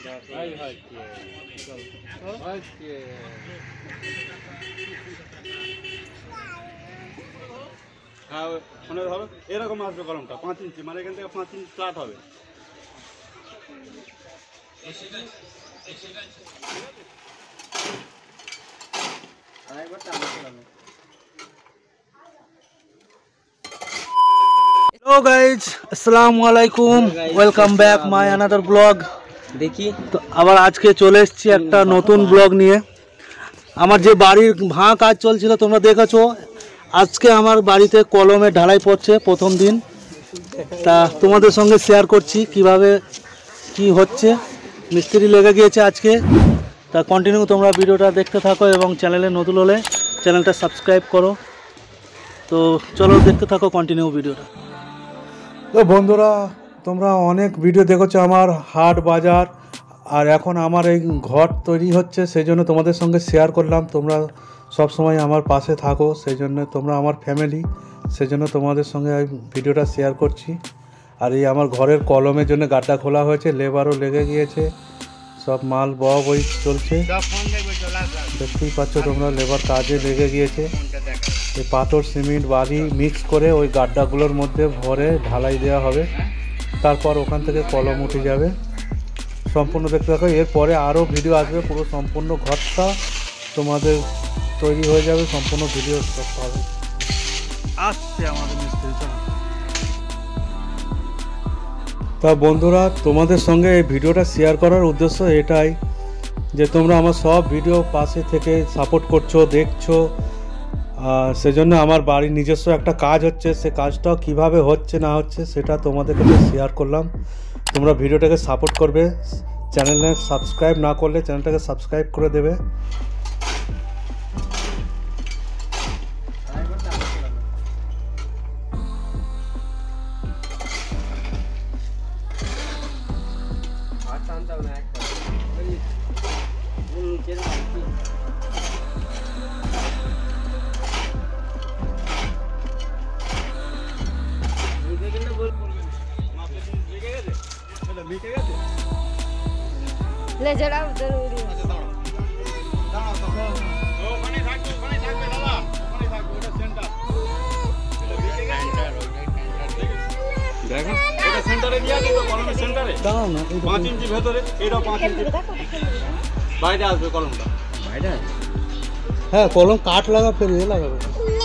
হ্যাঁ মানে ধরো এরকম আসবে কলমটা 5 ইঞ্চি, মানে এখান থেকে 5 ইঞ্চি স্টার্ট হবে। हेलो गाइज अस्सलाम वालेकुम, welcome back my another blog. দেখি তো আবার আজকে চলে এসেছি একটা নতুন ব্লগ নিয়ে। আমার যে বাড়ির ভাঙা কাজ চলছিল তোমরা দেখেছো, আজকে আমার বাড়িতে কলমে ঢালাই পড়ছে প্রথম দিন। তা তোমাদের সঙ্গে শেয়ার করছি কিভাবে কি হচ্ছে। মিস্ত্রি লেগে গিয়েছে আজকে। তা কন্টিনিউ তোমরা ভিডিওটা দেখতে থাকো এবং চ্যানেলে নতুন হলে চ্যানেলটা সাবস্ক্রাইব করো। তো চলো দেখতে থাকো কন্টিনিউ ভিডিওটা। তো বন্ধুরা, তোমরা অনেক ভিডিও দেখেছো আমার হাট বাজার, আর এখন আমার এই ঘর তৈরি হচ্ছে, সেই জন্য তোমাদের সঙ্গে শেয়ার করলাম। তোমরা সব সময় আমার পাশে থাকো, সেই জন্য তোমরা আমার ফ্যামিলি, সেই জন্য তোমাদের সঙ্গে এই ভিডিওটা শেয়ার করছি। আর এই আমার ঘরের কলমের জন্য গাড্ডা খোলা হয়েছে, লেবারও লেগে গিয়েছে, সব মাল বই চলছে, দেখতেই পাচ্ছ তোমরা। লেবার কাজে লেগে গিয়েছে। এই পাথর সিমেন্ট বালি মিক্স করে ওই গাড্ডাগুলোর মধ্যে ভরে ঢালাই দেওয়া হবে, তারপর ওখান থেকে কলম উঠে যাবে। সম্পূর্ণ দেখতে থাকো, এরপরে আরও ভিডিও আসবে, পুরো সম্পূর্ণ ঘরটা তোমাদের তৈরি হয়ে যাবে, সম্পূর্ণ ভিডিও করতে হবে। আসছে আমাদের মিস্ত্রি। তা বন্ধুরা, তোমাদের সঙ্গে এই ভিডিওটা শেয়ার করার উদ্দেশ্য এটাই যে তোমরা আমার সব ভিডিও পাশে থেকে সাপোর্ট করছো, দেখছো। সেজন্য আমার বাড়ির নিজস্ব একটা কাজ হচ্ছে, সে কাজটাও কিভাবে হচ্ছে না হচ্ছে সেটা তোমাদের কাছে শেয়ার করলাম। তোমরা ভিডিওটাকে সাপোর্ট করবে, চ্যানেলে সাবস্ক্রাইব না করলে চ্যানেলটাকে সাবস্ক্রাইব করে দেবে। ले जरा जरूरी है। দেখো এটা সেন্টারে দিয়া দিও, কলমের সেন্টারে দাও না। 5 ইঞ্চি ভেতরে, এটা 5 ইঞ্চি বাইরে আসবে কলমটা। বাইরে? হ্যাঁ, কলম কাট লাগা ফের এ লাগাবে।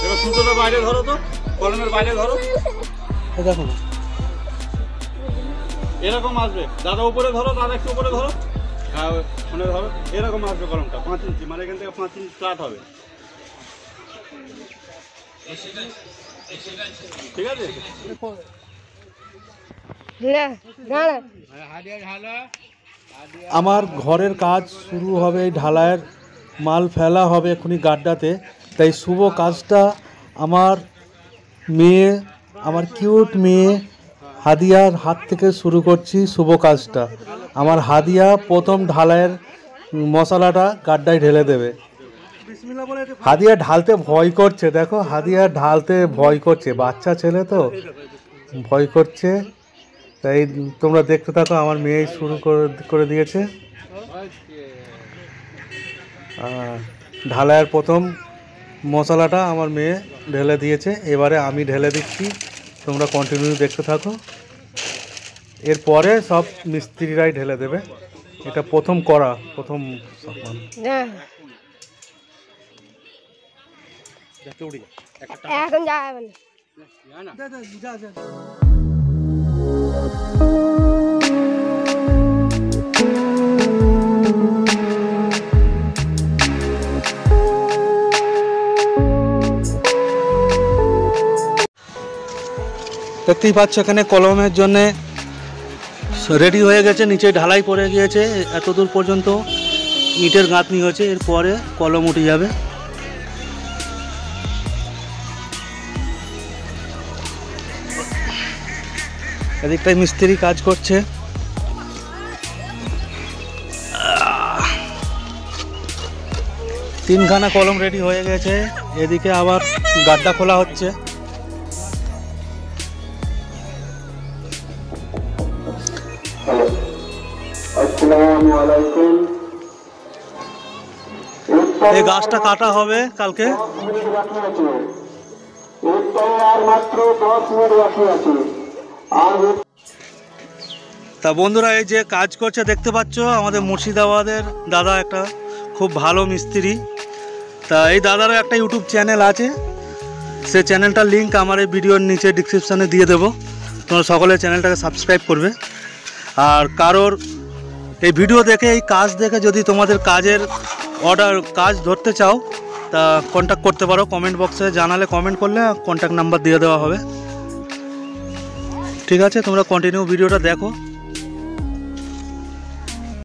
এবার সুতোটা বাইরে ধরো তো, কলমের বাইরে ধরো। দেখো না, এরকম আসবে। দাদা উপরে ধরো, দাদা একটু উপরে ধরো। হ্যাঁ মানে ধরো এরকম আসবে কলমটা 5 ইঞ্চি, মানে এখান থেকে 5 ইঞ্চি স্টার্ট হবে। ঠিক আছে? ले गाना আমার ঘরের কাজ শুরু হবে, ঢালাইয়ের মাল ফেলা হবে এখনই গাড্ডাতে। তাই শুভ কাজটা আমার মেয়ে, আমার কিউট মেয়ে হাদিয়ার হাত থেকে শুরু করছি। শুভ কাজটা আমার হাদিয়া প্রথম ঢালাইয়ের মশলাটা গাড্ডায় ঢেলে দেবে। হাদিয়া ঢালতে ভয় করছে, দেখো হাদিয়া ঢালতে ভয় করছে, বাচ্চা ছেলে তো ভয় করছে। তাই তোমরা দেখতে থাকো, আমার মেয়ে শুরু করে দিয়েছে। ঢালাইয়ের প্রথম মশলাটা আমার মেয়ে ঢেলে দিয়েছে, এবারে আমি ঢেলে দিচ্ছি। তোমরা কন্টিনিউ দেখতে থাকো, এরপরে সব মিস্ত্রিরাই ঢেলে দেবে। এটা প্রথম করা, প্রথম এখন যাবেন দেখতেই পাচ্ছ এখানে কলমের জন্যে রেডি হয়ে গেছে, নিচে ঢালাই পড়ে গিয়েছে, এত দূর পর্যন্ত ইটের গাঁথনি হয়েছে, এরপরে কলম উঠে যাবে। এদিকটায় মিস্ত্রি কাজ করছে। তিনখানা কলম রেডি হয়ে গেছে, এদিকে আবার গাড্ডা খোলা হচ্ছে। আসসালামু এই গাছটা কাটা হবে কালকে। তা বন্ধুরা, এই যে কাজ করছে দেখতে পাচ্ছ আমাদের মুর্শিদাবাদের দাদা, একটা খুব ভালো মিস্ত্রি। তা এই দাদারও একটা ইউটিউব চ্যানেল আছে, সেই চ্যানেলটার লিঙ্ক আমার এই ভিডিওর নিচে ডিসক্রিপশানে দিয়ে দেবো। তোমরা সকলে চ্যানেলটাকে সাবস্ক্রাইব করবে। আর কারোর এই ভিডিও দেখে, এই কাজ দেখে যদি তোমাদের কাজের কাজ ধরতে চাও, তা কন্ট্যাক্ট করতে পারো। কমেন্ট বক্সে জানালে, কমেন্ট করলে কন্ট্যাক্ট নাম্বার দিয়ে দেওয়া হবে। ঠিক আছে, তোমরা কন্টিনিউ ভিডিওটা দেখো।